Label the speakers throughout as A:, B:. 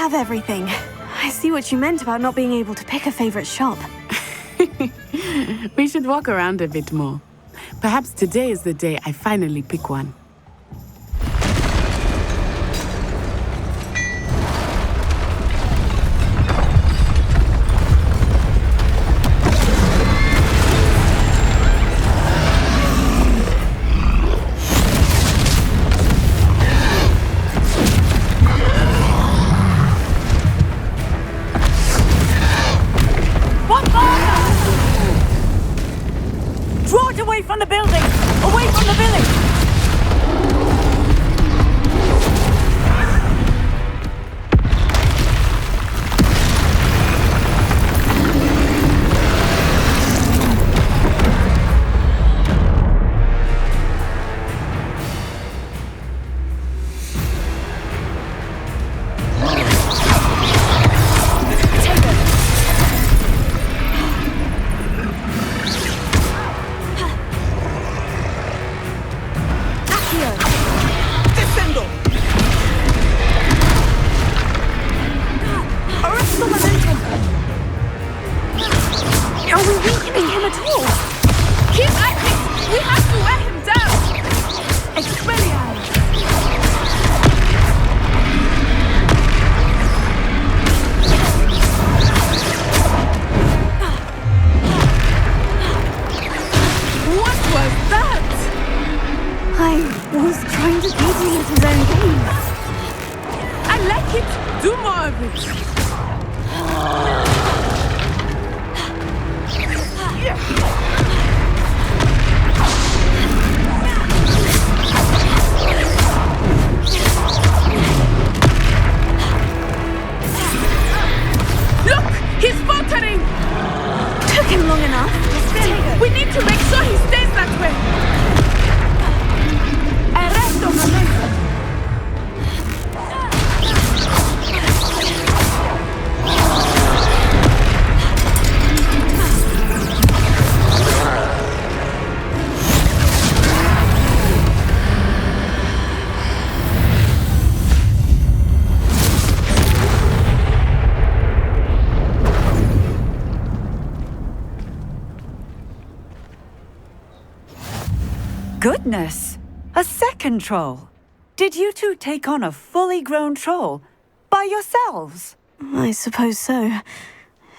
A: have everything. I see what you meant about not being able to pick a favorite shop.
B: We should walk around a bit more. Perhaps today is the day I finally pick one.
C: Away from the building! Away from the village! Goodness! A second troll! Did you two take on a fully grown troll by yourselves?
A: I suppose so.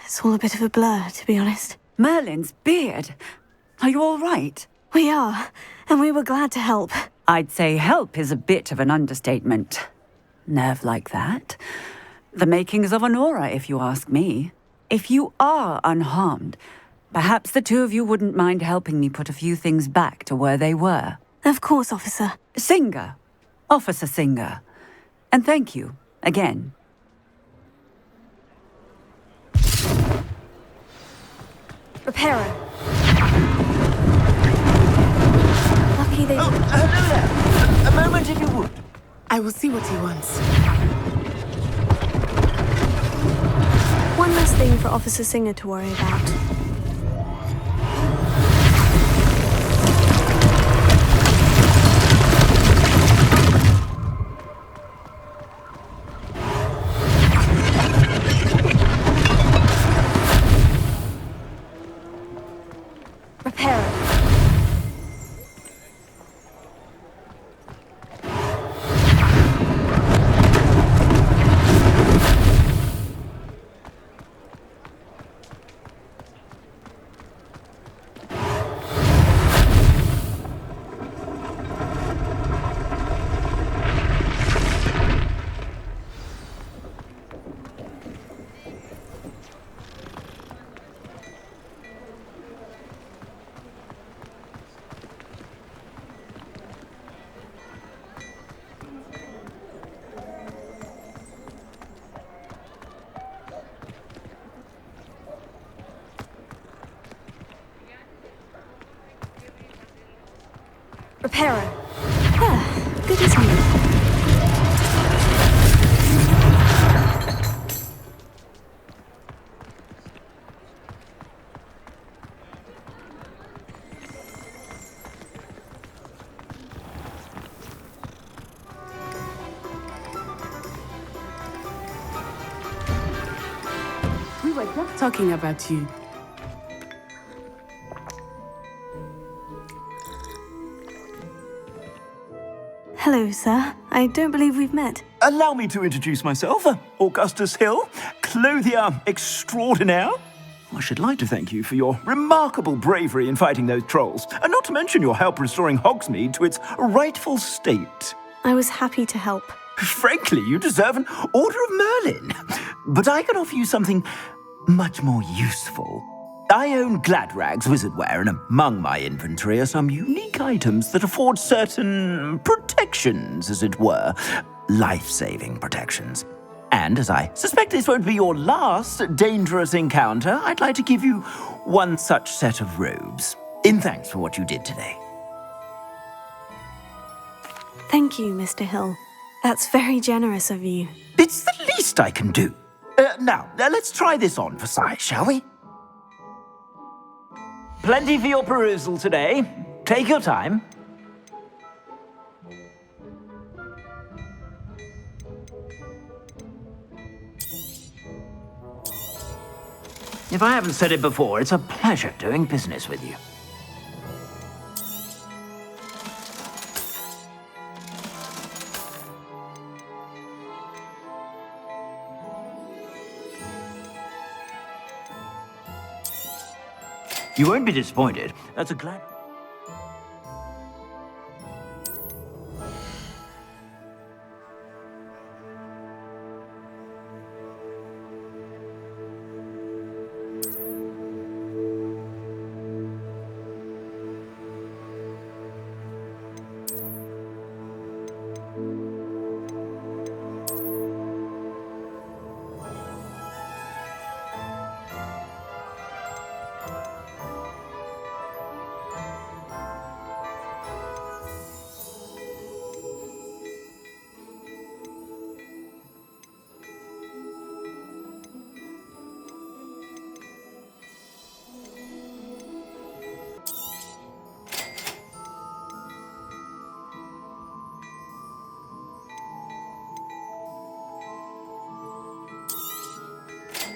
A: It's all a bit of a blur, to be honest.
C: Merlin's beard. Are you all right?
A: We are, and we were glad to help.
C: I'd say help is a bit of an understatement. Nerve like that. The makings of an aura, if you ask me. If you are unharmed, perhaps the two of you wouldn't mind helping me put a few things back to where they were.
A: Of course, officer.
C: Singer. Officer Singer. And thank you, again.
A: Repairer. Lucky they...
D: hello there. A moment if you would.
B: I will see what he wants.
A: One less thing for Officer Singer to worry about. Repairer. Ah, good as new.
B: not talking about you.
A: Hello, sir. I don't believe we've met.
E: Allow me to introduce myself, Augustus Hill, clothier extraordinaire. I should like to thank you for your remarkable bravery in fighting those trolls, and not to mention your help restoring Hogsmeade to its rightful state.
A: I was happy to help.
E: Frankly, you deserve an Order of Merlin. But I can offer you something much more useful. I own Gladrag's wizardware, and among my inventory are some unique items that afford certain protections, as it were. Life-saving protections. And as I suspect this won't be your last dangerous encounter, I'd like to give you one such set of robes, in thanks for what you did today.
A: Thank you, Mr. Hill. That's very generous of you.
E: It's the least I can do. Now, let's try this on for size, shall we? Plenty for your perusal today. Take your time. If I haven't said it before, it's a pleasure doing business with you. You won't be disappointed. That's a glad...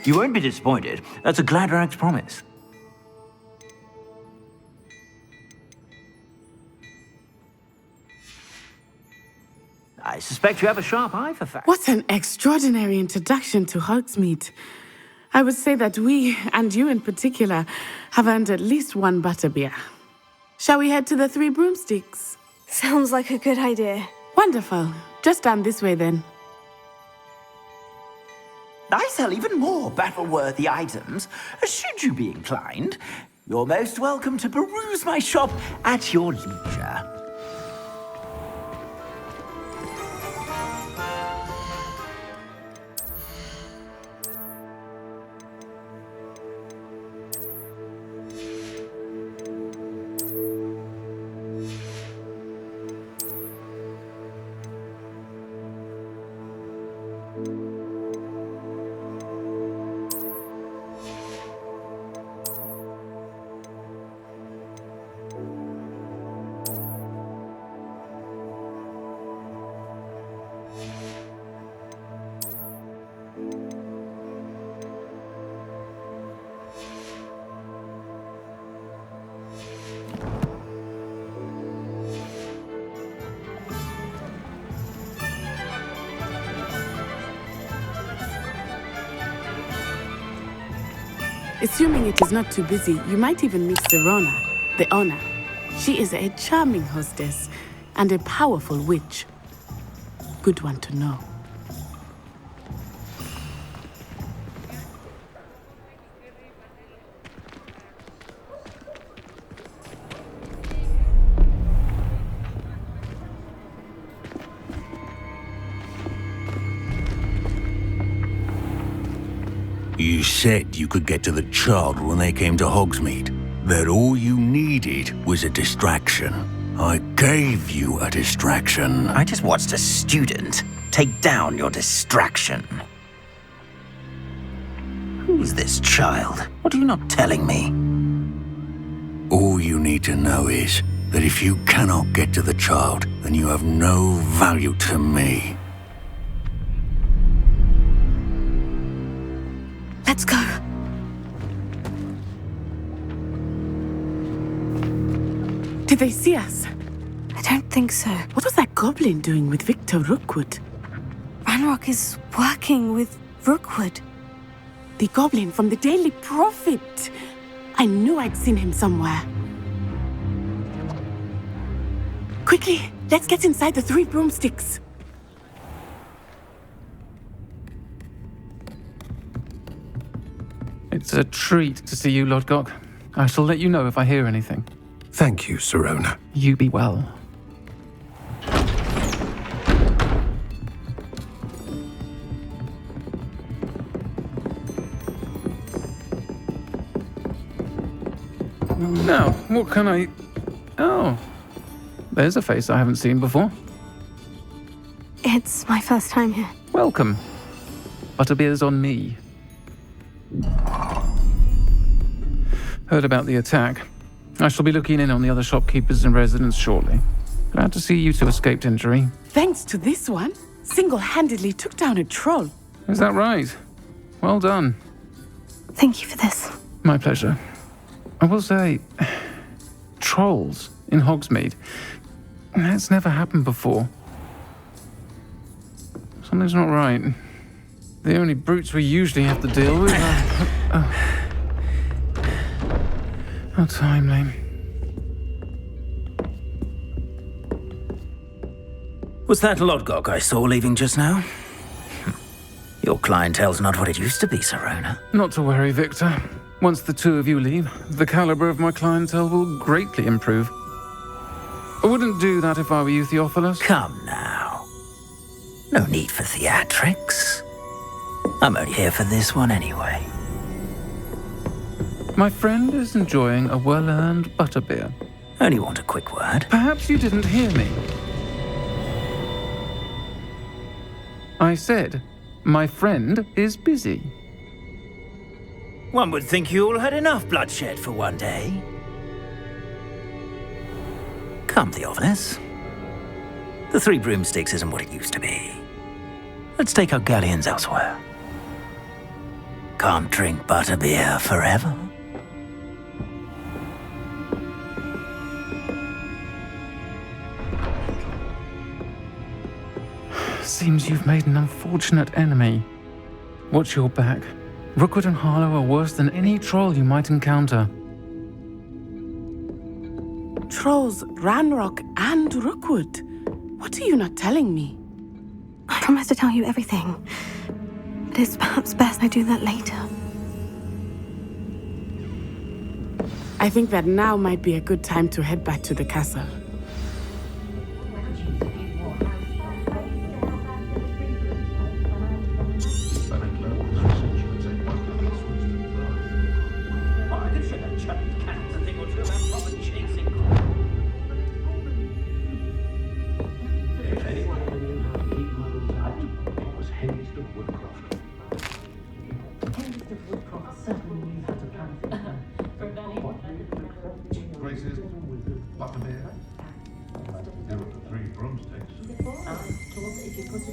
E: You won't be disappointed. That's a Gladrag's promise. I suspect you have a sharp eye for facts.
B: What an extraordinary introduction to Hogsmeade. I would say that we, and you in particular, have earned at least one butterbeer. Shall we head to the Three Broomsticks?
A: Sounds like a good idea.
B: Wonderful. Just down this way then.
E: I sell even more battle-worthy items, should you be inclined. You're most welcome to peruse my shop at your leisure.
B: Assuming it is not too busy, you might even meet Serona, the owner. She is a charming hostess and a powerful witch. Good one to know.
F: You said you could get to the child when they came to Hogsmeade. That all you needed was a distraction. I gave you a distraction.
E: I just watched a student take down your distraction. Who's this child? What are you not telling me?
F: All you need to know is that if you cannot get to the child, then you have no value to me.
A: Let's go.
B: Did they see us?
A: I don't think so.
B: What was that goblin doing with Victor Rookwood?
A: Ranrock is working with Rookwood.
B: The goblin from the Daily Prophet. I knew I'd seen him somewhere. Quickly, let's get inside the 3 broomsticks.
G: It's a treat to see you, Lodgok. I shall let you know if I hear anything.
H: Thank you, Sirona.
G: You be well. Now, what can I... Oh, there's a face I haven't seen before.
A: It's my first time here.
G: Welcome. Butterbeer's on me. Heard about the attack. I shall be looking in on the other shopkeepers and residents shortly. Glad to see you two escaped injury.
B: Thanks to this one, single-handedly took down a troll.
G: Is that right? Well done.
A: Thank you for this.
G: My pleasure. I will say, trolls in Hogsmeade. That's never happened before. Something's not right. The only brutes we usually have to deal with are... How timely.
E: Was that Lodgok I saw leaving just now? Your clientele's not what it used to be, Sirona.
G: Not to worry, Victor. Once the two of you leave, the caliber of my clientele will greatly improve. I wouldn't do that if I were you, Theophilus.
E: Come now. No need for theatrics. I'm only here for this one anyway.
G: My friend is enjoying a well-earned butterbeer.
E: Only want a quick word.
G: Perhaps you didn't hear me. I said, my friend is busy.
E: One would think you all had enough bloodshed for one day. Come, Theophilus. The 3 broomsticks isn't what it used to be. Let's take our galleons elsewhere. Can't drink butterbeer forever.
G: Seems you've made an unfortunate enemy. Watch your back. Rookwood and Harlow are worse than any troll you might encounter.
B: Trolls, Ranrock, and Rookwood. What are you not telling me?
A: I promise to tell you everything. But it's perhaps best I do that later.
B: I think that now might be a good time to head back to the castle.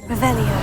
A: Revelio.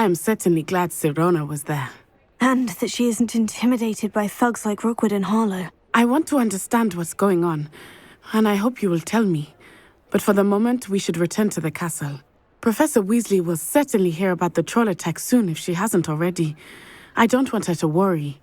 B: I am certainly glad Sirona was there.
A: And that she isn't intimidated by thugs like Rookwood and Harlow.
B: I want to understand what's going on, and I hope you will tell me. But for the moment, we should return to the castle. Professor Weasley will certainly hear about the troll attack soon if she hasn't already. I don't want her to worry.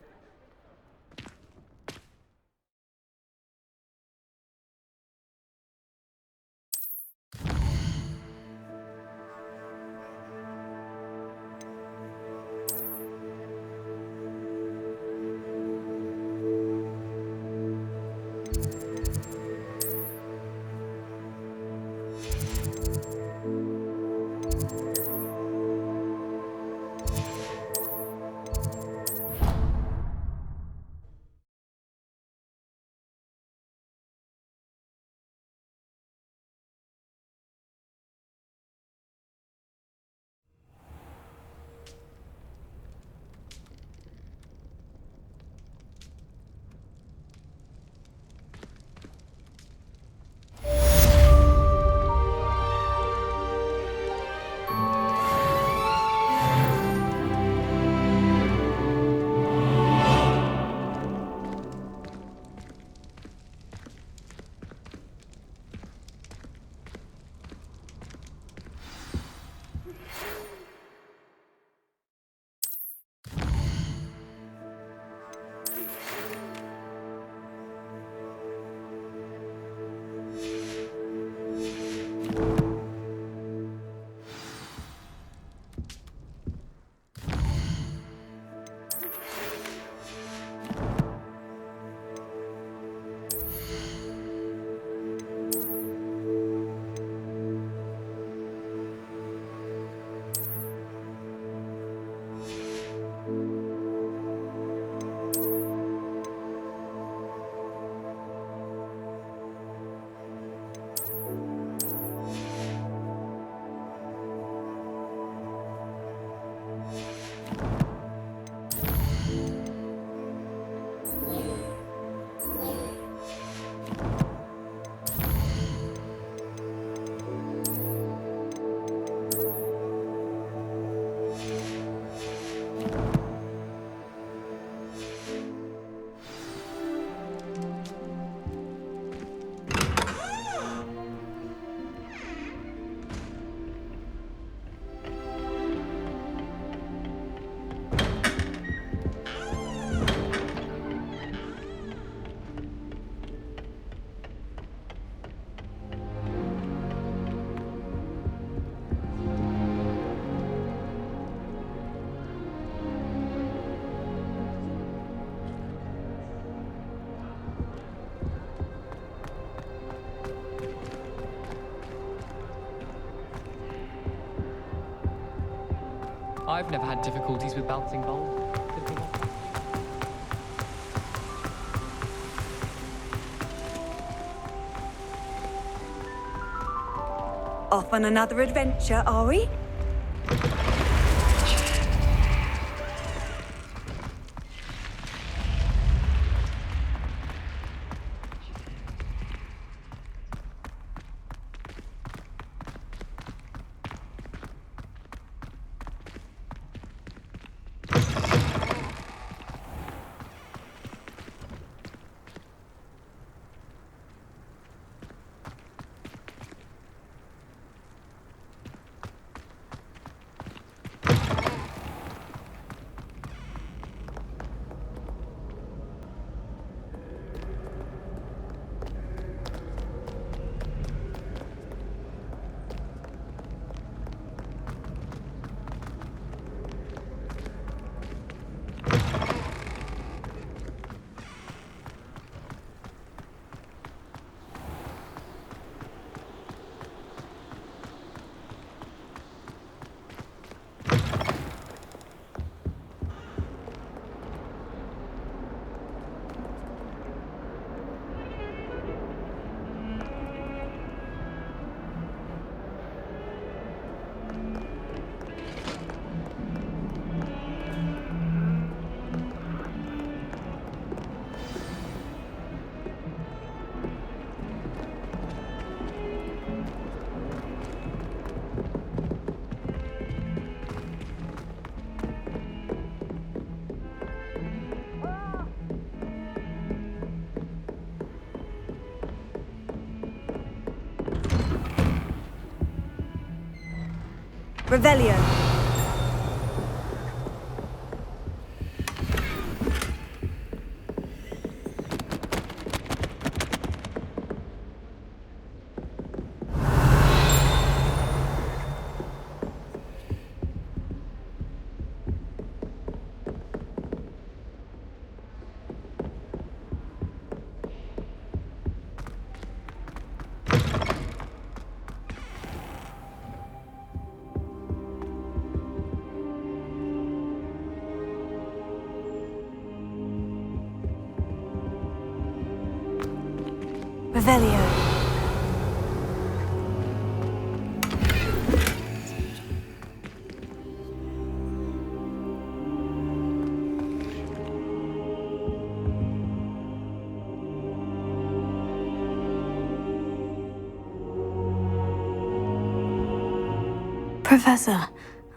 I: I've never had difficulties with bouncing balls.
J: Off on another adventure, are we? Revelio. Revelio.
A: Professor,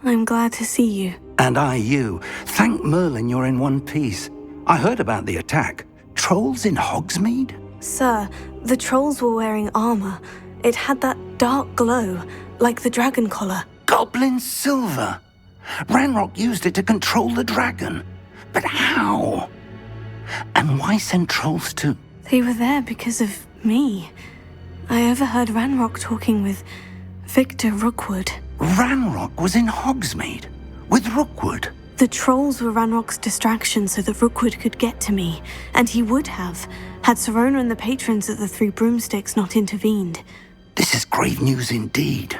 A: I'm glad to see you.
H: And I you. Thank Merlin you're in one piece. I heard about the attack. Trolls in Hogsmeade?
A: Sir, the trolls were wearing armor. It had that dark glow, like the dragon collar.
H: Goblin silver. Ranrock used it to control the dragon. But how? And why send trolls to...
A: They were there because of me. I overheard Ranrock talking with Victor Rookwood.
H: Ranrock was in Hogsmeade? With Rookwood?
A: The trolls were Ranrock's distraction so that Rookwood could get to me, and he would have, had Sirona and the patrons at the Three Broomsticks not intervened.
H: This is grave news indeed.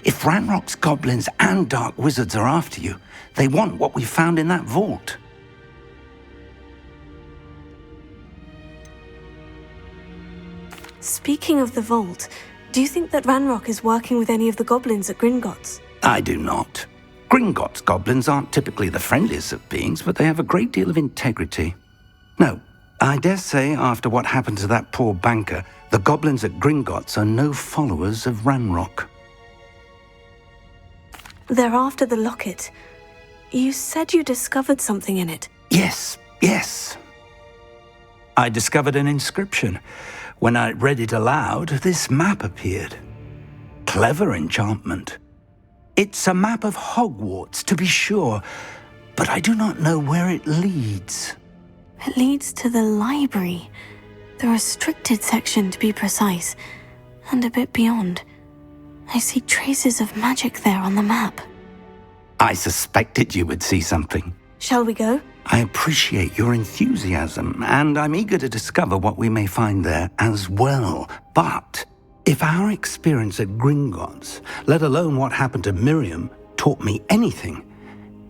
H: If Ranrock's goblins and dark wizards are after you, they want what we found in that vault.
A: Speaking of the vault, do you think that Ranrock is working with any of the goblins at Gringotts?
H: I do not. Gringotts goblins aren't typically the friendliest of beings, but they have a great deal of integrity. No, I dare say after what happened to that poor banker, the goblins at Gringotts are no followers of Ranrock.
A: They're after the locket. You said you discovered something in it.
H: Yes. I discovered an inscription. When I read it aloud, this map appeared. Clever enchantment. It's a map of Hogwarts, to be sure, but I do not know where it leads.
A: It leads to the library. The restricted section, to be precise, and a bit beyond. I see traces of magic there on the map.
H: I suspected you would see something.
A: Shall we go?
H: I appreciate your enthusiasm, and I'm eager to discover what we may find there as well. But if our experience at Gringotts, let alone what happened to Miriam, taught me anything,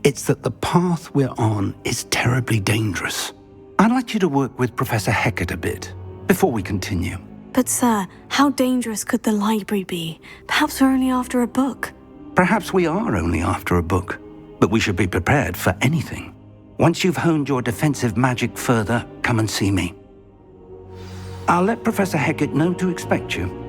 H: it's that the path we're on is terribly dangerous. I'd like you to work with Professor Hecat a bit before we continue.
A: But sir, how dangerous could the library be? Perhaps we're only after a book.
H: Perhaps we are only after a book, but we should be prepared for anything. Once you've honed your defensive magic further, come and see me. I'll let Professor Hecat know to expect you.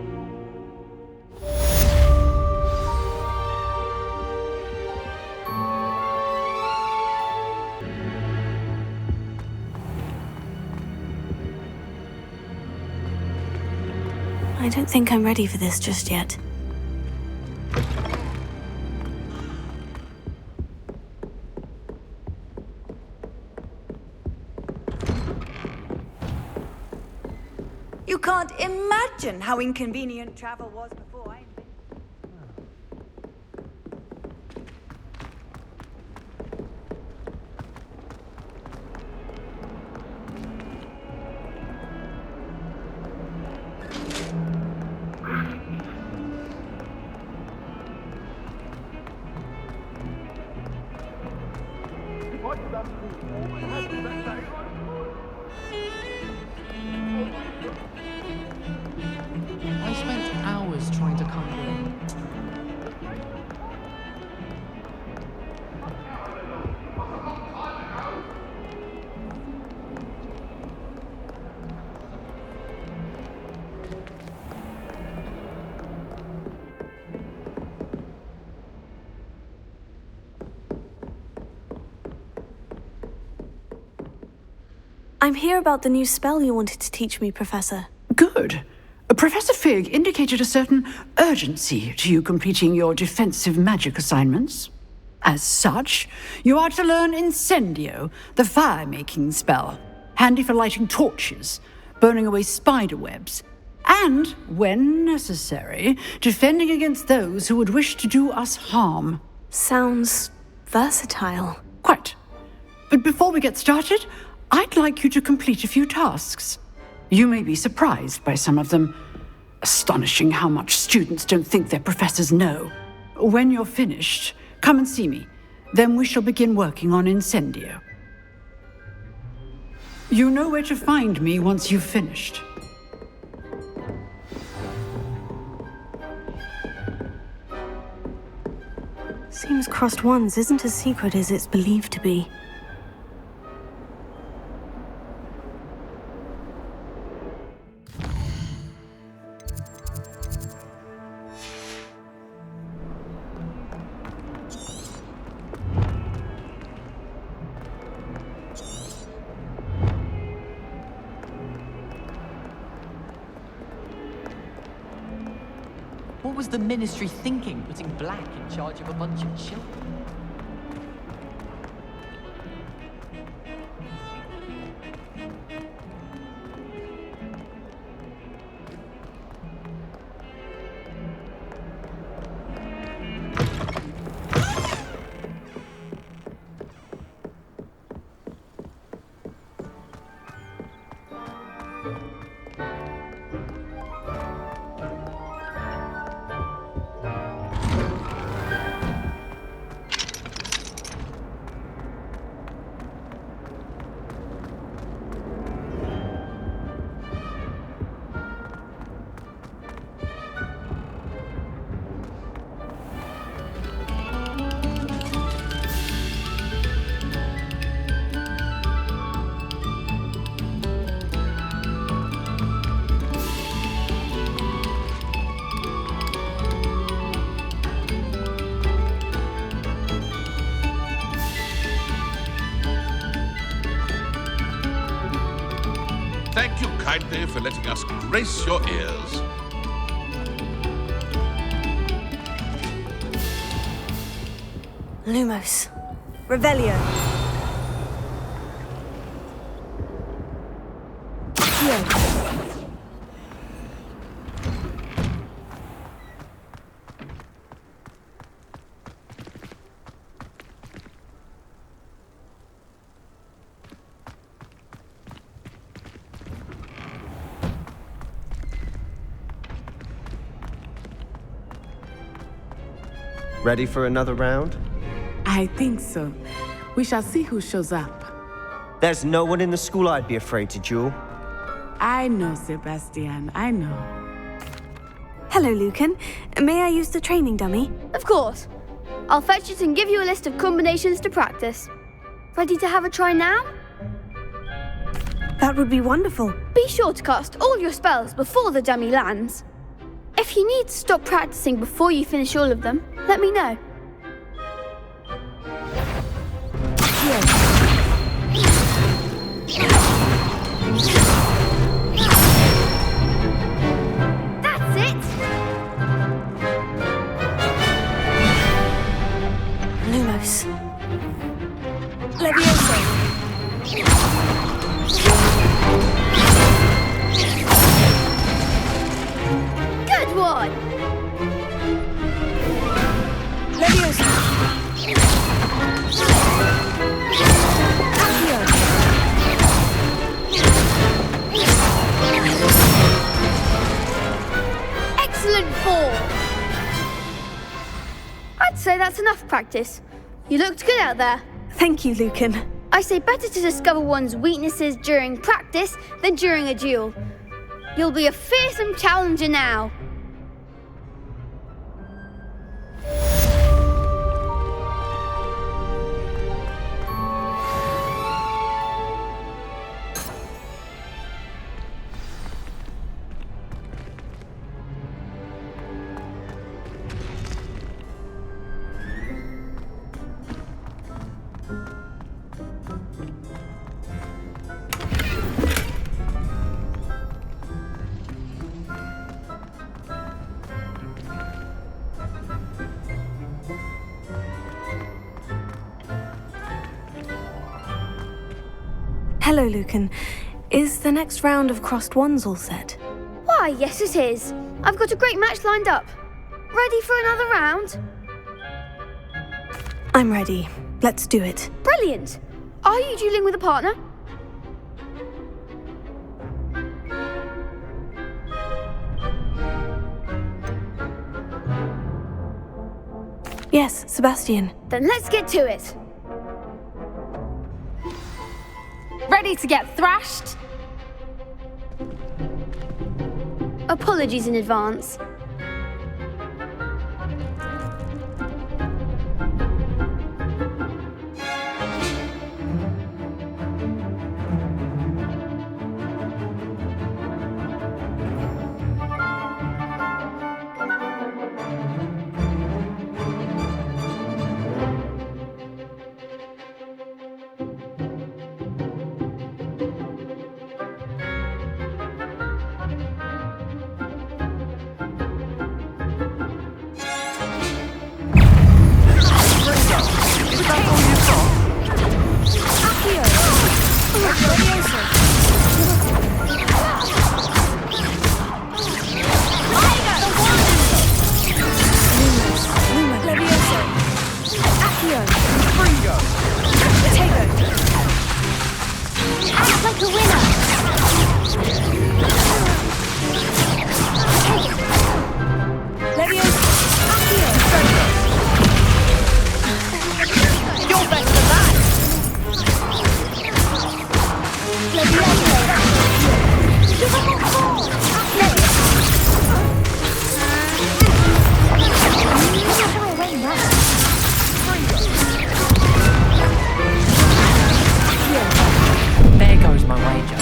A: I don't think I'm ready for this just yet.
J: You can't imagine how inconvenient travel was before I invented.
I: I spent hours trying to come here.
A: I'm here about the new spell you wanted to teach me, Professor.
K: Good. Professor Fig indicated a certain urgency to you completing your defensive magic assignments. As such, you are to learn Incendio, the fire-making spell, handy for lighting torches, burning away spider webs, and, when necessary, defending against those who would wish to do us harm.
A: Sounds versatile.
K: Quite. But before we get started, I'd like you to complete a few tasks. You may be surprised by some of them. Astonishing how much students don't think their professors know. When you're finished, come and see me. Then we shall begin working on Incendio. You know where to find me once you've finished.
A: Seems Crossed Wands isn't as secret as it's believed to be.
I: What was the Ministry thinking, putting Black in charge of a bunch of children?
L: Thank you kindly for letting us grace your ears.
A: Lumos. Revelio.
D: Ready for another round?
B: I think so. We shall see who shows up.
D: There's no one in the school I'd be afraid to duel.
B: I know, Sebastian, I know.
A: Hello, Lucan. May I use the training dummy?
M: Of course. I'll fetch it and give you a list of combinations to practice. Ready to have a try now?
A: That would be wonderful.
M: Be sure to cast all your spells before the dummy lands. If you need to stop practicing before you finish all of them, let me know. That's it!
A: Lumos. Levioso.
M: Good one!
A: Leviosa. Accio.
M: Excellent ball! I'd say that's enough practice. You looked good out there.
A: Thank you, Lucan.
M: I say better to discover one's weaknesses during practice than during a duel. You'll be a fearsome challenger now.
A: Hello, Lucan. Is the next round of crossed wands all set?
M: Why, yes it is. I've got a great match lined up. Ready for another round?
A: I'm ready. Let's do it.
M: Brilliant. Are you dueling with a partner?
A: Yes, Sebastian.
M: Then let's get to it.
N: Ready to get thrashed?
M: Apologies in advance.
I: There goes my wager.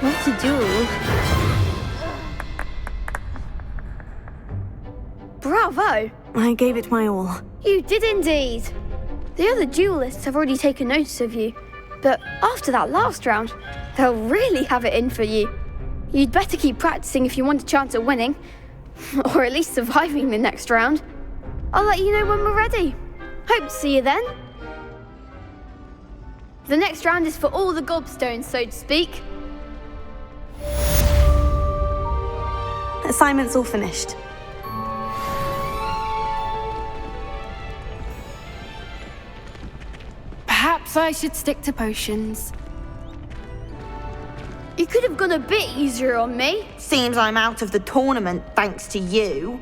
M: What a duel. Bravo!
A: I gave it my all.
M: You did indeed. The other duelists have already taken notice of you, but after that last round, they'll really have it in for you. You'd better keep practicing if you want a chance at winning, or at least surviving the next round. I'll let you know when we're ready. Hope to see you then. The next round is for all the gobstones, so to speak.
A: Assignment's all finished.
N: Perhaps I should stick to potions.
M: You could have gone a bit easier on me.
J: Seems I'm out of the tournament thanks to you.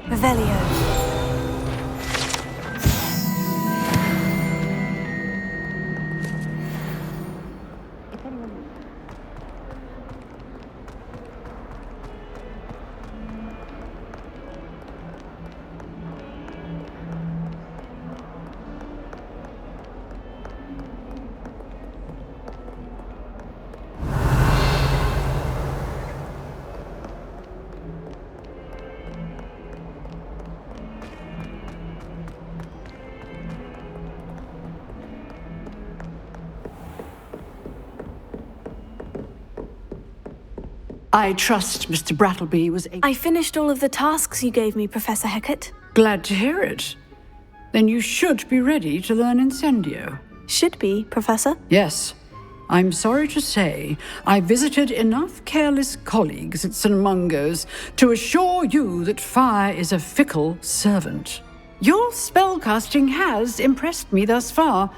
A: Revelio.
K: I trust Mr. Brattleby was able...
A: I finished all of the tasks you gave me, Professor Hecat.
K: Glad to hear it. Then you should be ready to learn Incendio.
A: Should be, Professor?
K: Yes. I'm sorry to say, I visited enough careless colleagues at St. Mungo's to assure you that fire is a fickle servant. Your spellcasting has impressed me thus far,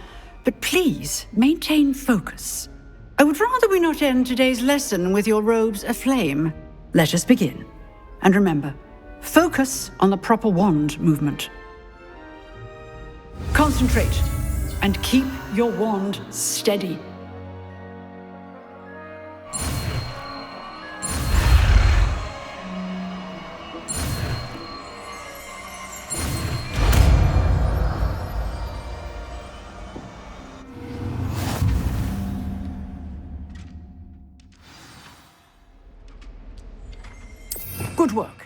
K: but please maintain focus. I would rather we not end today's lesson with your robes aflame. Let us begin. And remember, focus on the proper wand movement. Concentrate, and keep your wand steady. Good work.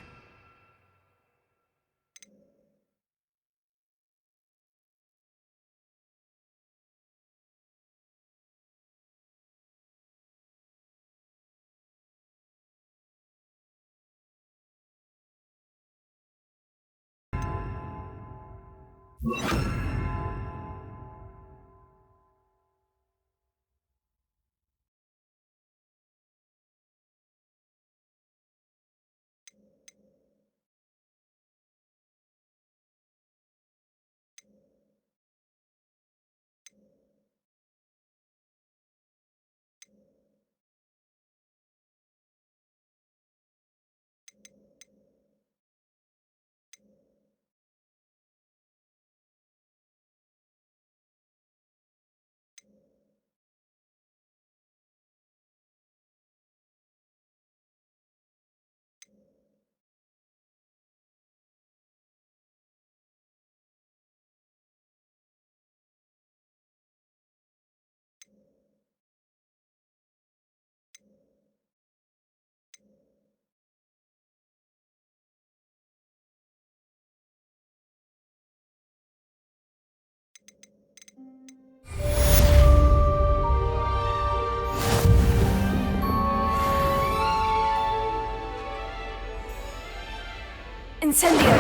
A: Incendio.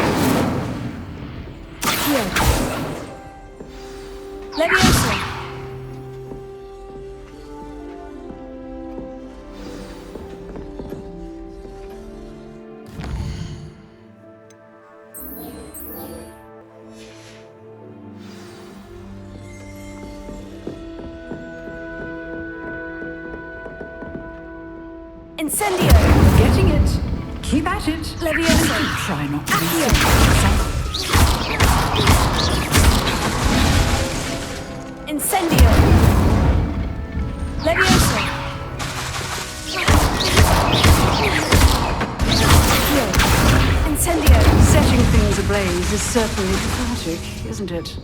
A: Heal. Leviosa. Incendio.
K: Getting it. Keep at it.
A: Leviosa.
K: Try not to
A: Incendio. Leviosa. Heal. Incendio.
K: Setting things ablaze is certainly cathartic, isn't it?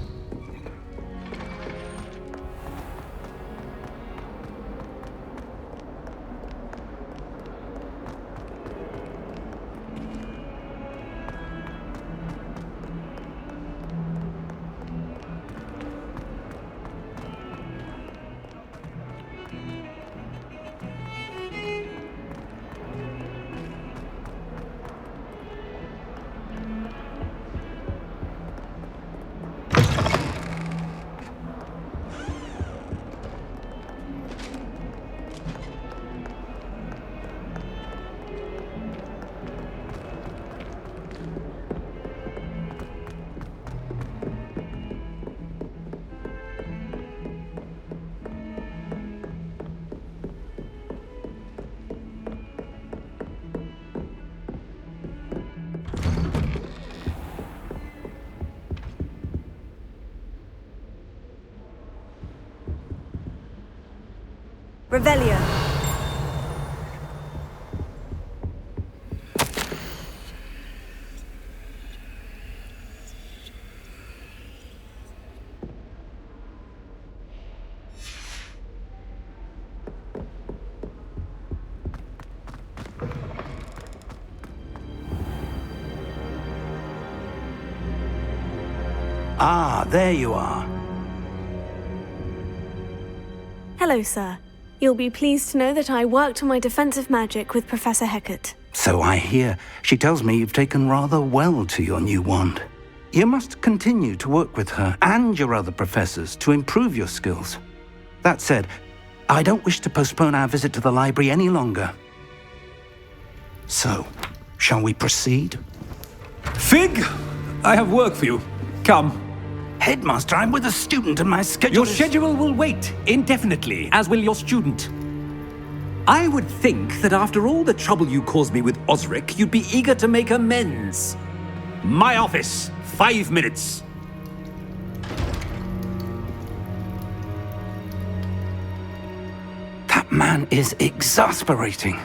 J: Revelio.
H: Ah, there you are.
A: Hello, sir. You'll be pleased to know that I worked on my defensive magic with Professor Hecat.
H: So I hear. She tells me you've taken rather well to your new wand. You must continue to work with her and your other professors to improve your skills. That said, I don't wish to postpone our visit to the library any longer. So, shall we proceed?
O: Fig! I have work for you. Come.
H: Headmaster, I'm with a student and my schedule
O: Your schedule will wait indefinitely, as will your student. I would think that after all the trouble you caused me with Osric, you'd be eager to make amends. My office, 5 minutes.
H: That man is exasperating.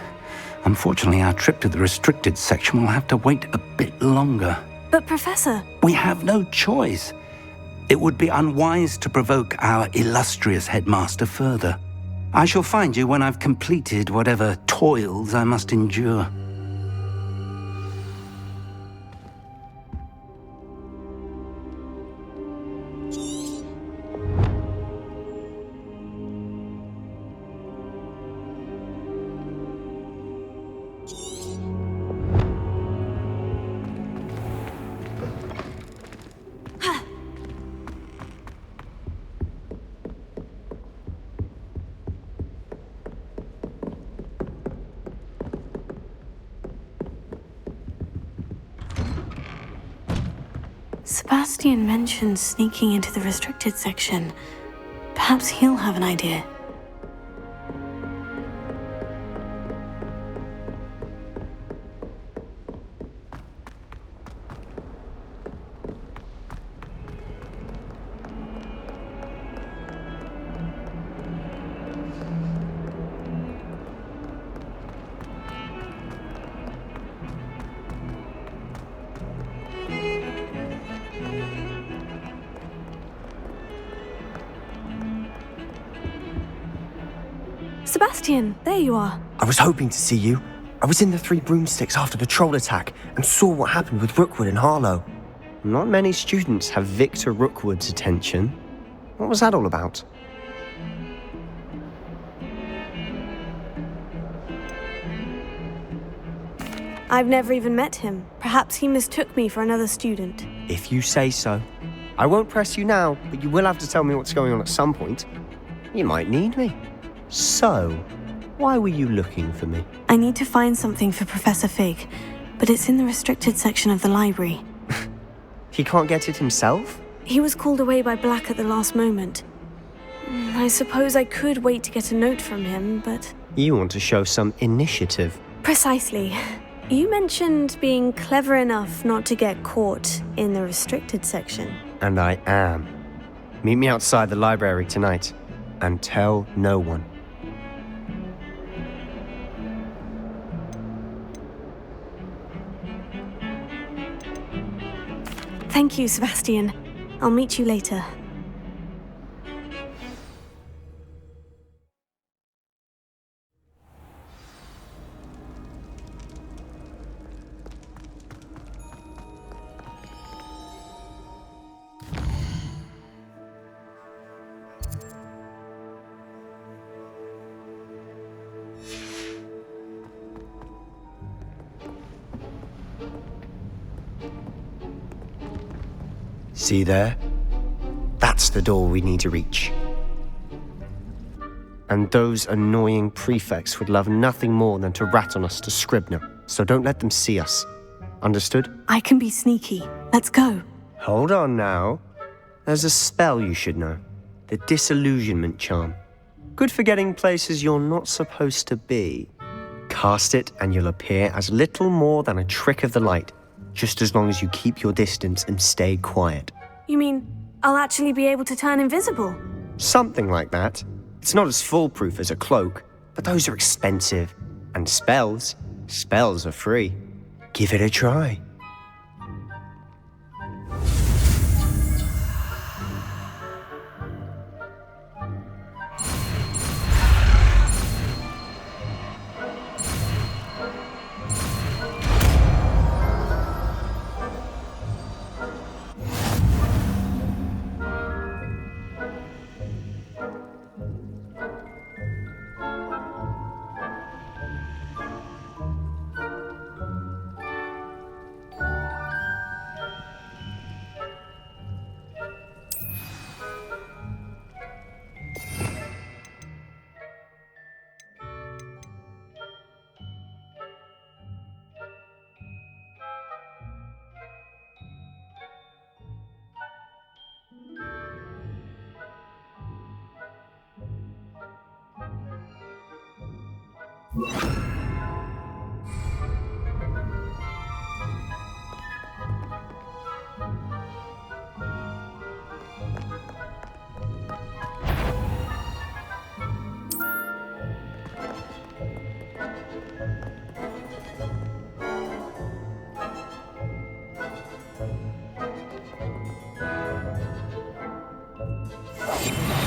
H: Unfortunately, our trip to the restricted section will have to wait a bit longer.
A: But Professor...
H: We have no choice. It would be unwise to provoke our illustrious headmaster further. I shall find you when I've completed whatever toils I must endure.
A: Sebastian mentioned sneaking into the restricted section. Perhaps he'll have an idea. Sebastian, there you are.
D: I was hoping to see you. I was in the Three Broomsticks after the troll attack and saw what happened with Rookwood and Harlow. Not many students have Victor Rookwood's attention. What was that all about?
A: I've never even met him. Perhaps he mistook me for another student.
D: If you say so. I won't press you now, but you will have to tell me what's going on at some point. You might need me. So, why were you looking for me?
A: I need to find something for Professor Fig, but it's in the restricted section of the library.
D: He can't get it himself?
A: He was called away by Black at the last moment. I suppose I could wait to get a note from him, but...
D: You want to show some initiative.
A: Precisely. You mentioned being clever enough not to get caught in the restricted section.
D: And I am. Meet me outside the library tonight, and tell no one.
A: Thank you, Sebastian. I'll meet you later.
D: See there? That's the door we need to reach. And those annoying prefects would love nothing more than to rat on us to Scribner, so don't let them see us. Understood?
A: I can be sneaky. Let's go.
D: Hold on now. There's a spell you should know. The Disillusionment Charm. Good for getting places you're not supposed to be. Cast it and you'll appear as little more than a trick of the light, just as long as you keep your distance and stay quiet.
A: You mean I'll actually be able to turn invisible?
D: Something like that. It's not as foolproof as a cloak, but those are expensive. And spells are free. Give it a try.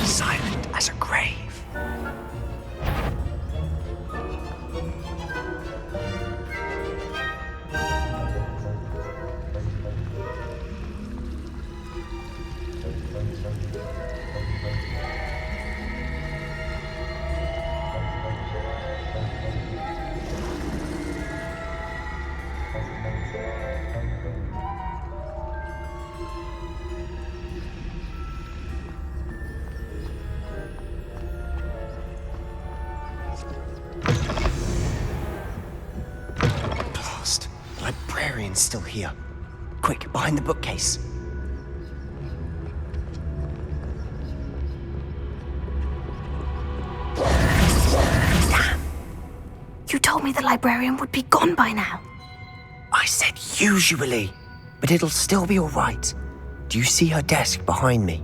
D: Silent as a grave. Blast. The librarian's still here. Quick, behind the bookcase.
A: You told me the librarian would be gone by now.
D: I said usually, but it'll still be all right. Do you see her desk behind me?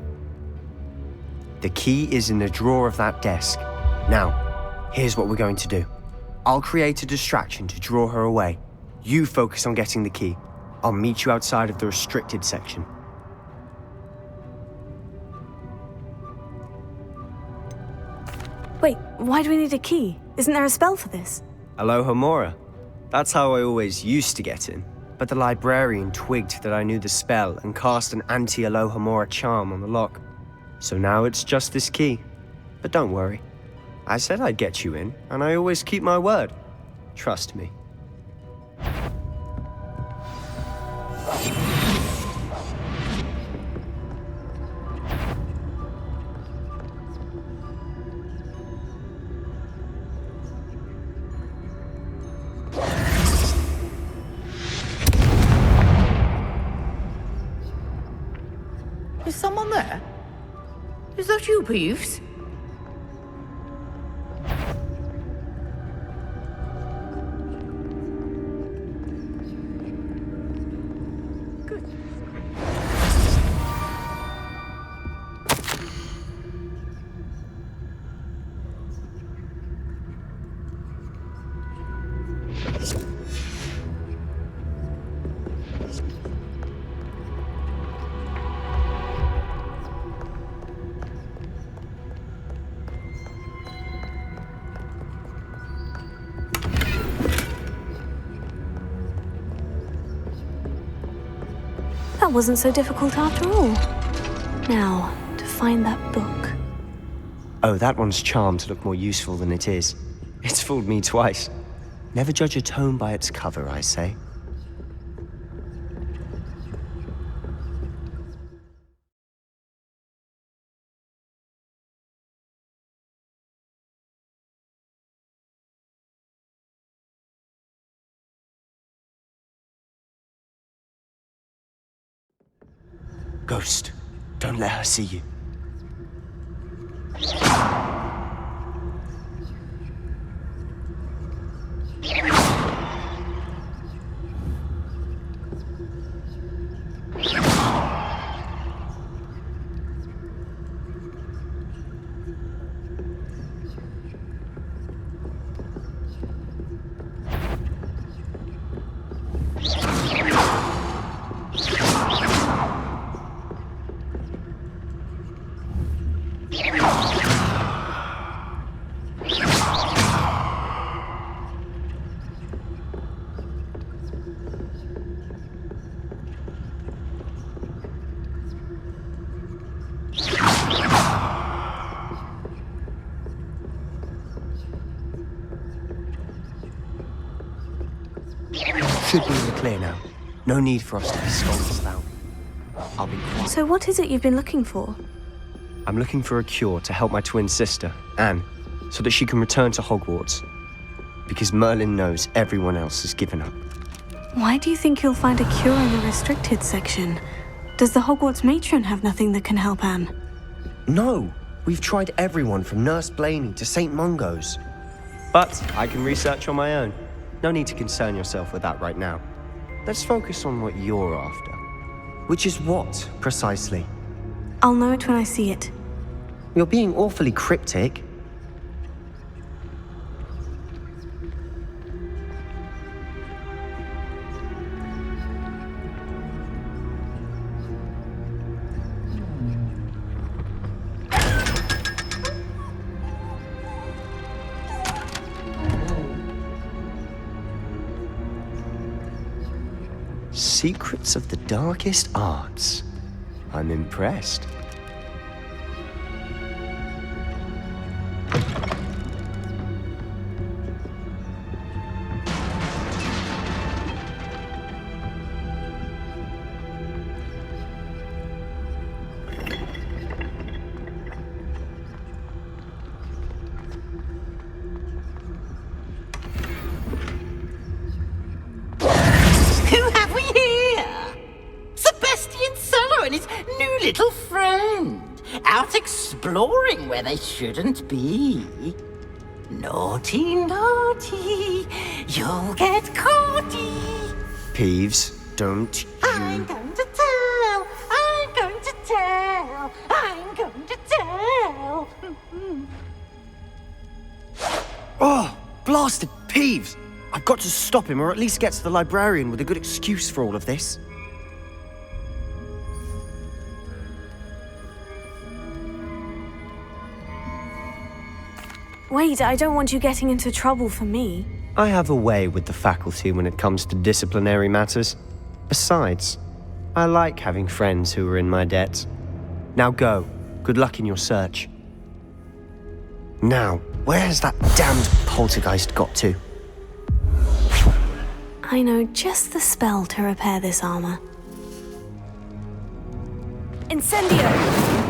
D: The key is in the drawer of that desk. Now, here's what we're going to do. I'll create a distraction to draw her away. You focus on getting the key. I'll meet you outside of the restricted section.
A: Wait, why do we need a key? Isn't there a spell for this?
D: Alohomora. That's how I always used to get in. But the librarian twigged that I knew the spell and cast an anti-Alohomora charm on the lock. So now it's just this key. But don't worry. I said I'd get you in, and I always keep my word. Trust me.
J: Is someone there? Is that you, Peeves?
A: That wasn't so difficult after all. Now, to find that book.
D: Oh, that one's charmed to look more useful than it is. It's fooled me twice. Never judge a tome by its cover, I say. Ghost, don't let her see you. Should be in the clear now. No need for us to be scolded about. I'll be quiet.
A: So what is it you've been looking for?
D: I'm looking for a cure to help my twin sister, Anne, so that she can return to Hogwarts. Because Merlin knows everyone else has given up.
A: Why do you think you'll find a cure in the restricted section? Does the Hogwarts matron have nothing that can help Anne?
D: No! We've tried everyone from Nurse Blaney to St. Mungo's. But I can research on my own. No need to concern yourself with that right now. Let's focus on what you're after. Which is what, precisely?
A: I'll know it when I see it.
D: You're being awfully cryptic. Secrets of the darkest arts. I'm impressed.
P: Little friend, out exploring where they shouldn't be. Naughty, naughty, you'll get caughty.
D: Peeves, don't you...
P: I'm going to tell, I'm going to tell, I'm going to tell.
D: Oh, blasted Peeves! I've got to stop him, or at least get to the librarian with a good excuse for all of this.
A: Wait, I don't want you getting into trouble for me.
D: I have a way with the faculty when it comes to disciplinary matters. Besides, I like having friends who are in my debt. Now go. Good luck in your search. Now, where has that damned poltergeist got to?
A: I know just the spell to repair this armor. Incendio!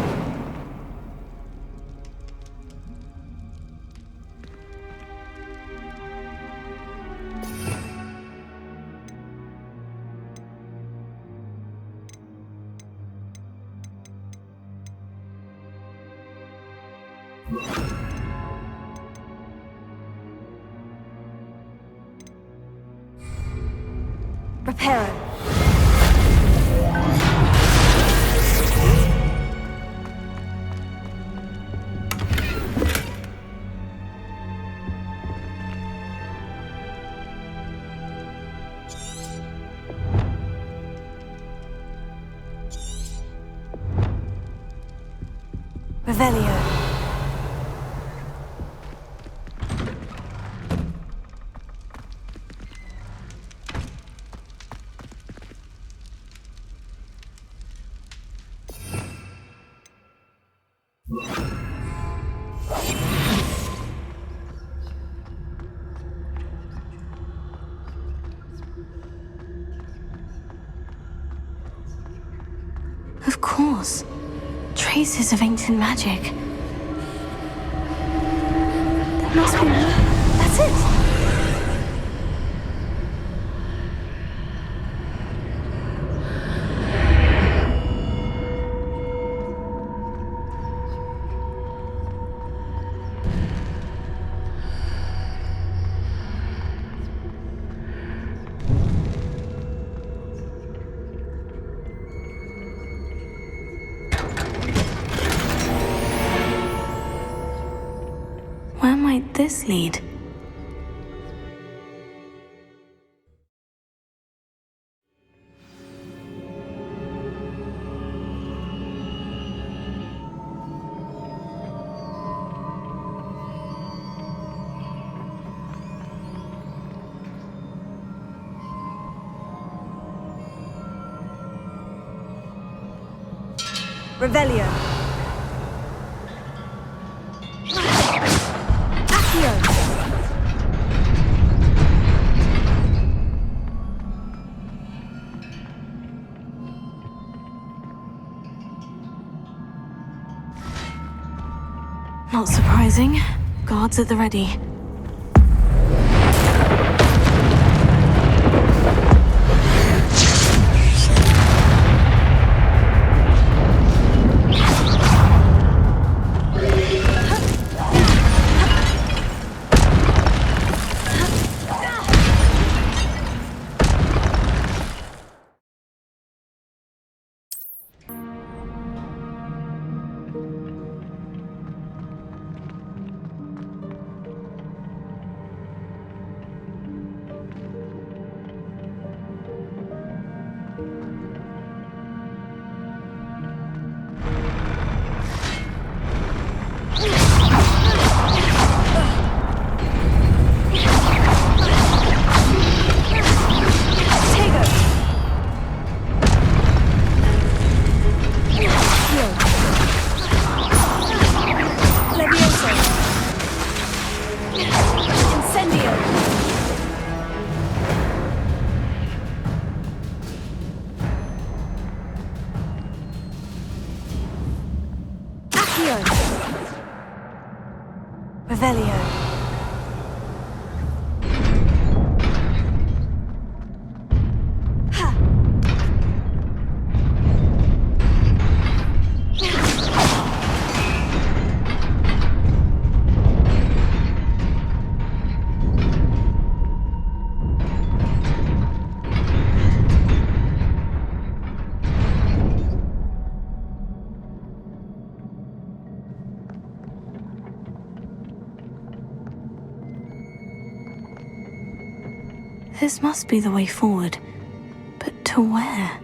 A: Reparo. Revelio. Of course. Traces of ancient magic. That must be... That's it! Where might this lead? Revelio. Not surprising. Guards at the ready.
J: Revelio.
A: This must be the way forward. But to where?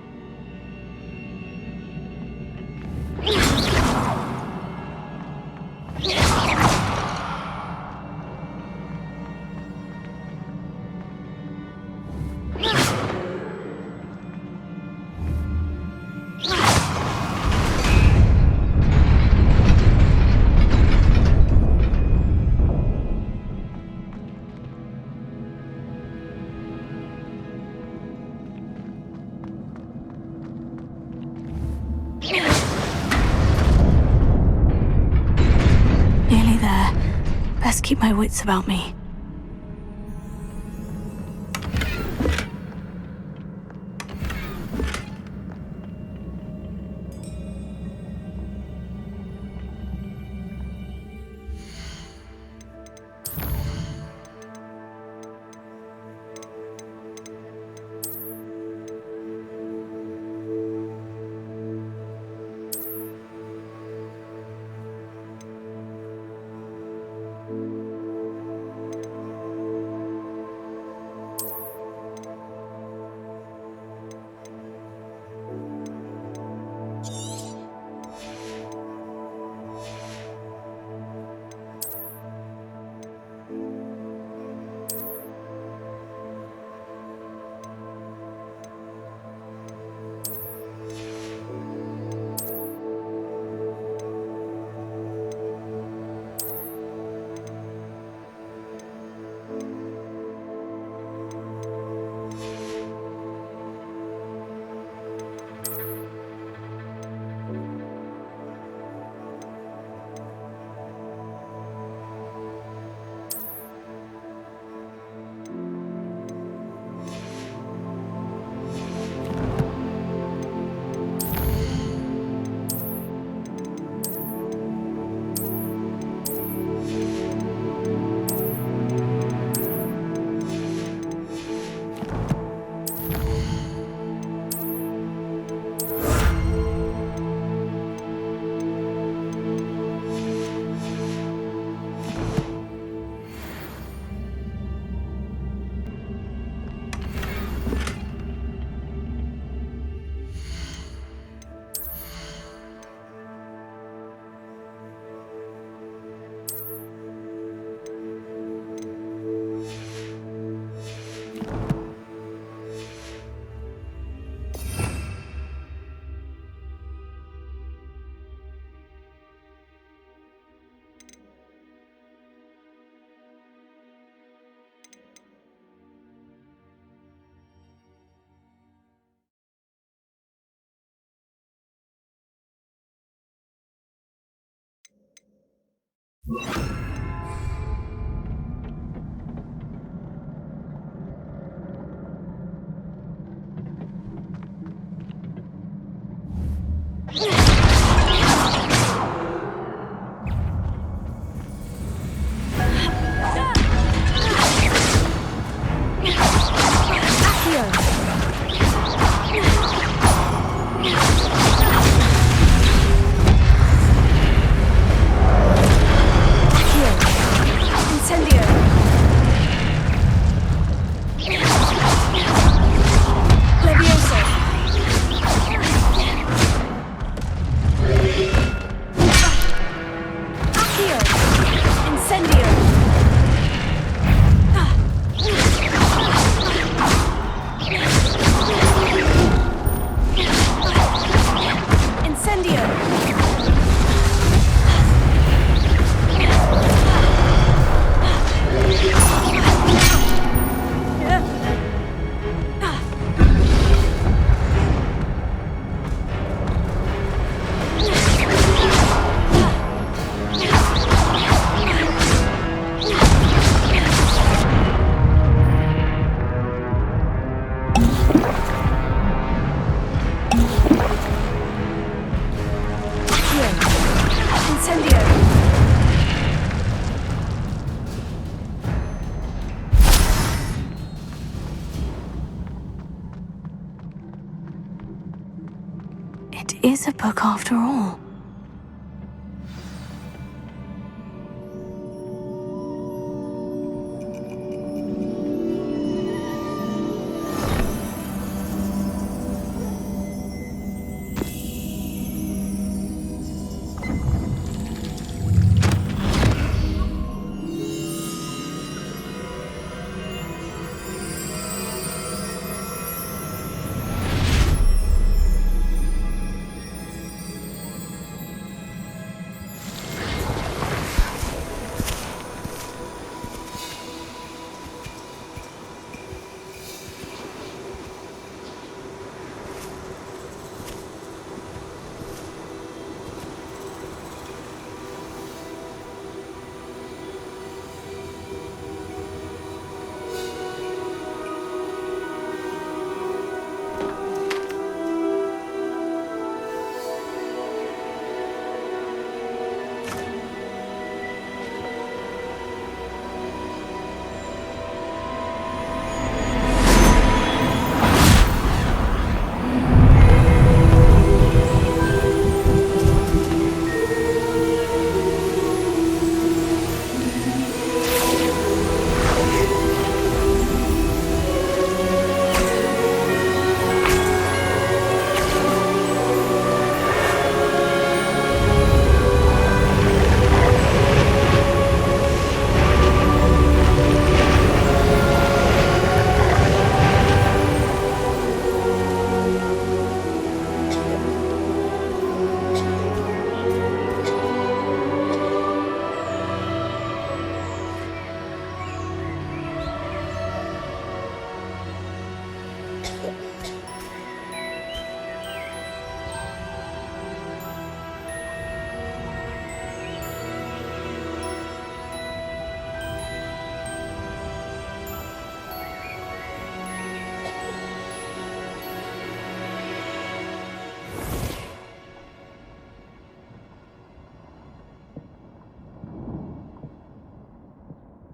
A: Nearly there. Best keep my wits about me. is a book after all.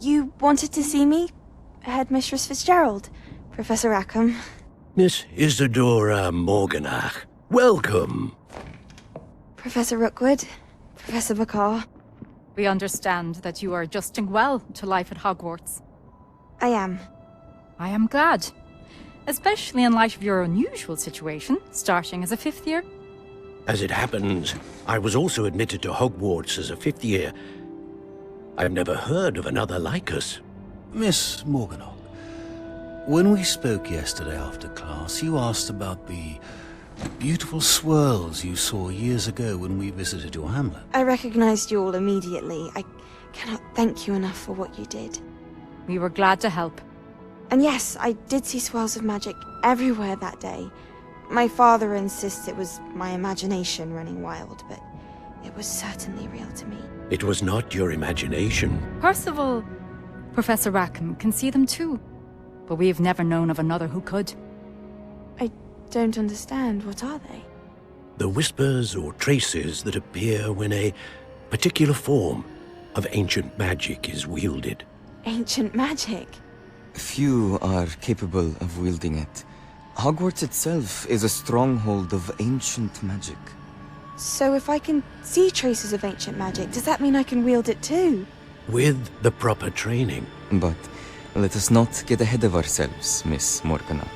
Q: You wanted to see me? Headmistress Fitzgerald, Professor Rackham.
F: Miss Isadora Morganach, welcome.
Q: Professor Rookwood, Professor Bakar.
R: We understand that you are adjusting well to life at Hogwarts.
Q: I am.
R: I am glad. Especially in light of your unusual situation, starting as a 5th year.
F: As it happens, I was also admitted to Hogwarts as a 5th year. I've never heard of another like us.
S: Miss Morganach, when we spoke yesterday after class, you asked about the beautiful swirls you saw years ago when we visited your hamlet.
Q: I recognized you all immediately. I cannot thank you enough for what you did.
R: We were glad to help.
Q: And yes, I did see swirls of magic everywhere that day. My father insists it was my imagination running wild, but it was certainly real to me.
F: It was not your imagination.
R: Percival, Professor Rackham can see them too. But we've never known of another who could.
Q: I don't understand. What are they?
F: The whispers or traces that appear when a particular form of ancient magic is wielded.
Q: Ancient magic?
T: Few are capable of wielding it. Hogwarts itself is a stronghold of ancient magic.
Q: So if I can see traces of ancient magic, does that mean I can wield it too?
F: With the proper training.
T: But let us not get ahead of ourselves, Miss Morganach.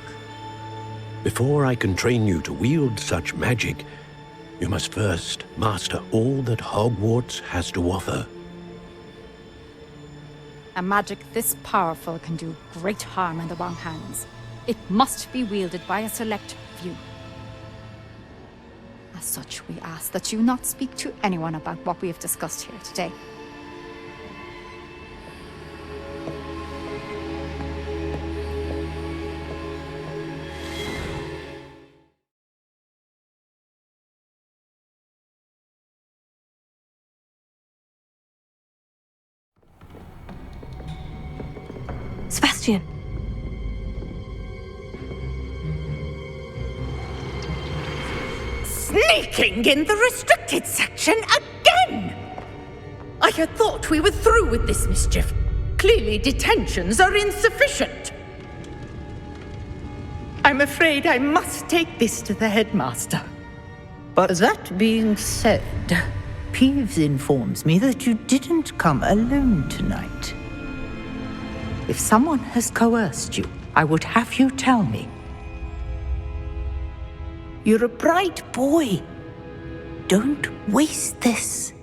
F: Before I can train you to wield such magic, you must first master all that Hogwarts has to offer.
R: A magic this powerful can do great harm in the wrong hands. It must be wielded by a select few. As such, we ask that you not speak to anyone about what we have discussed here today.
A: Sebastian!
P: Sneaking in the restricted section again! I had thought we were through with this mischief. Clearly detentions are insufficient. I'm afraid I must take this to the headmaster. But that being said, Peeves informs me that you didn't come alone tonight. If someone has coerced you, I would have you tell me. You're a bright boy. Don't waste this.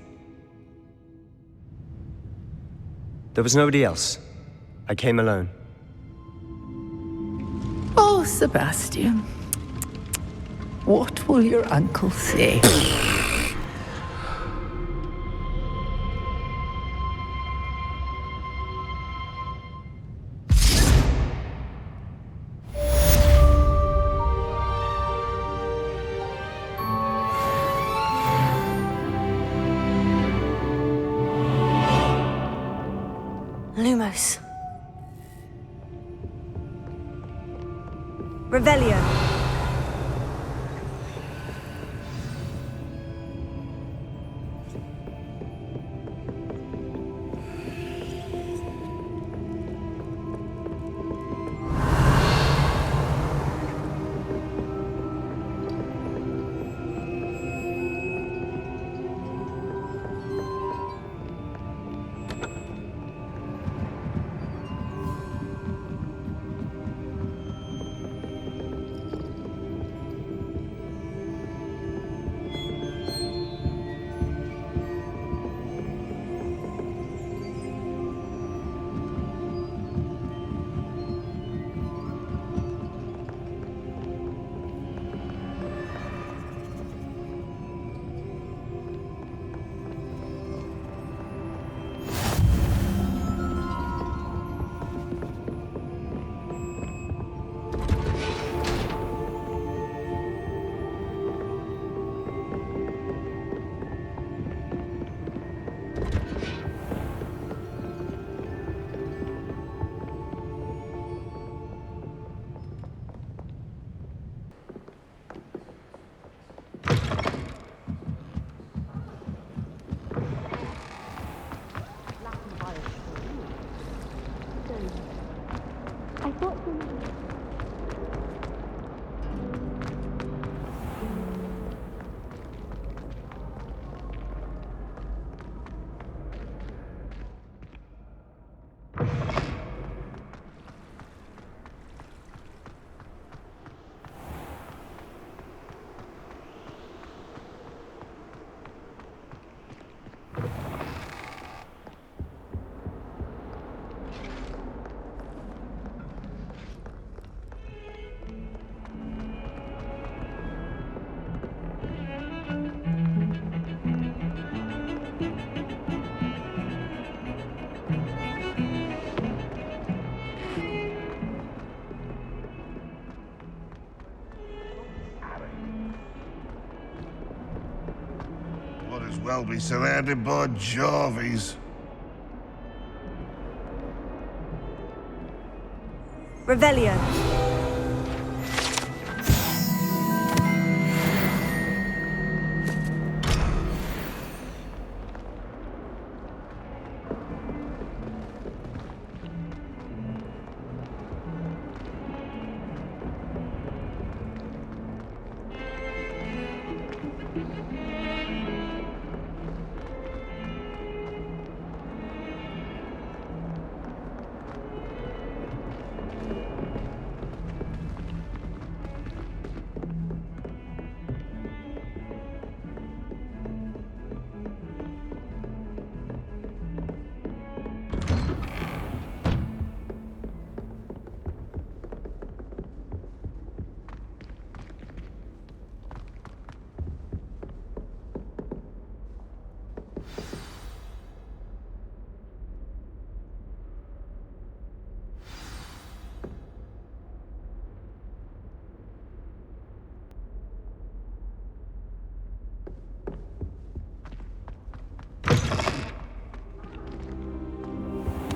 D: There was nobody else. I came alone.
P: Oh, Sebastian. What will your uncle say?
A: Lumos.
J: Revelio.
L: Might as well be surrounded by Jarvies.
J: Revelio.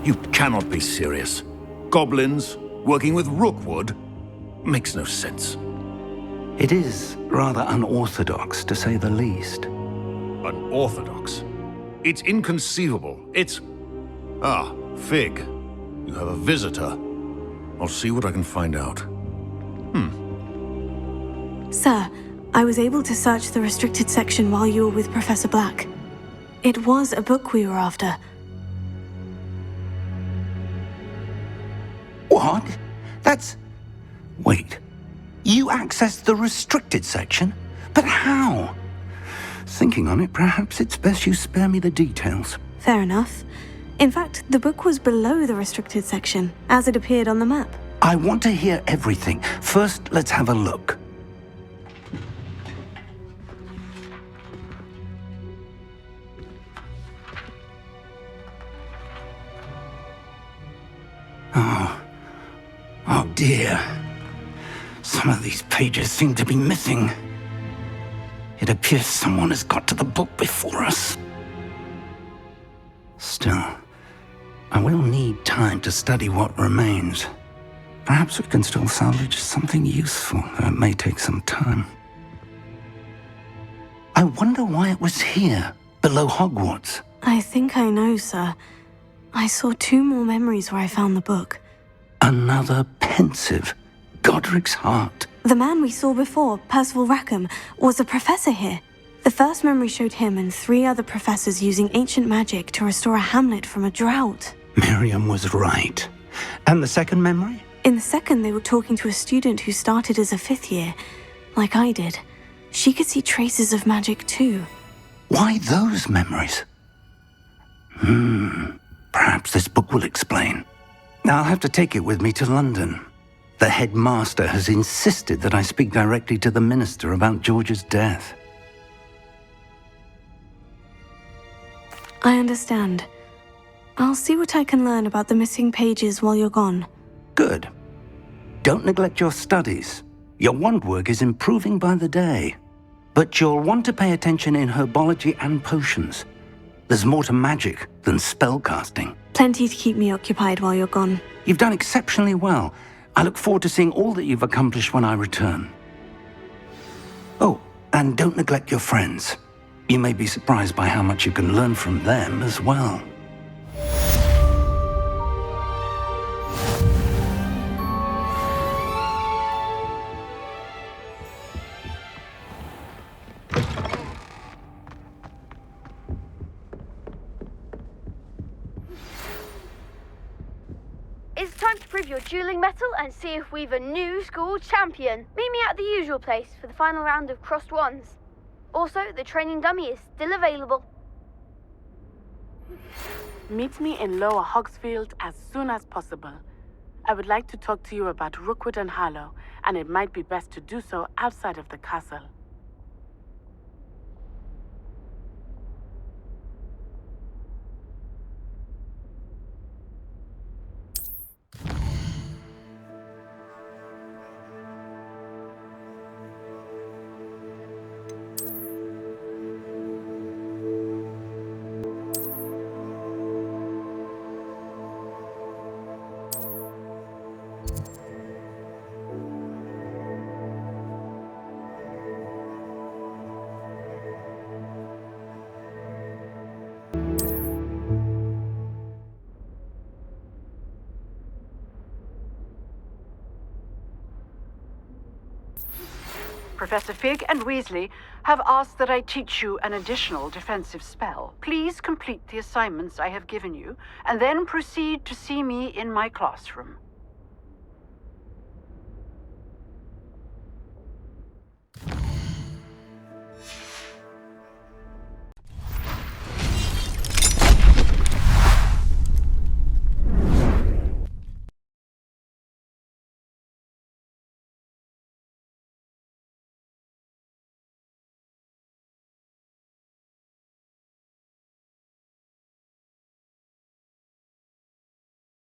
F: You cannot be serious. Goblins working with Rookwood? Makes no sense.
H: It is rather unorthodox, to say the least.
F: Unorthodox? It's inconceivable. It's... Ah, Fig. You have a visitor. I'll see what I can find out.
A: Sir, I was able to search the restricted section while you were with Professor Black. It was a book we were after.
H: What? That's... Wait. You accessed the restricted section? But how? Thinking on it, perhaps it's best you spare me the details.
A: Fair enough. In fact, the book was below the restricted section, as it appeared on the map.
H: I want to hear everything. First, let's have a look. Oh dear. Some of these pages seem to be missing. It appears someone has got to the book before us. Still, I will need time to study what remains. Perhaps we can still salvage something useful, though it may take some time. I wonder why it was here, below Hogwarts.
A: I think I know, sir. I saw 2 more memories where I found the book.
H: Another pensive. Godric's heart.
A: The man we saw before, Percival Rackham, was a professor here. The first memory showed him and 3 other professors using ancient magic to restore a hamlet from a drought.
H: Miriam was right. And the second memory?
A: In the second, they were talking to a student who started as a 5th year, like I did. She could see traces of magic too.
H: Why those memories? Perhaps this book will explain. I'll have to take it with me to London. The headmaster has insisted that I speak directly to the minister about George's death.
A: I understand. I'll see what I can learn about the missing pages while you're gone.
H: Good. Don't neglect your studies. Your wand work is improving by the day. But you'll want to pay attention in herbology and potions. There's more to magic than spellcasting.
A: Plenty to keep me occupied while you're gone.
H: You've done exceptionally well. I look forward to seeing all that you've accomplished when I return. Oh, and don't neglect your friends. You may be surprised by how much you can learn from them as well.
M: It's time to prove your dueling mettle and see if we've a new school champion. Meet me at the usual place for the final round of crossed wands. Also, the training dummy is still available.
B: Meet me in Lower Hogsfield as soon as possible. I would like to talk to you about Rookwood and Harlow, and it might be best to do so outside of the castle.
K: Professor Fig and Weasley have asked that I teach you an additional defensive spell. Please complete the assignments I have given you, and then proceed to see me in my classroom.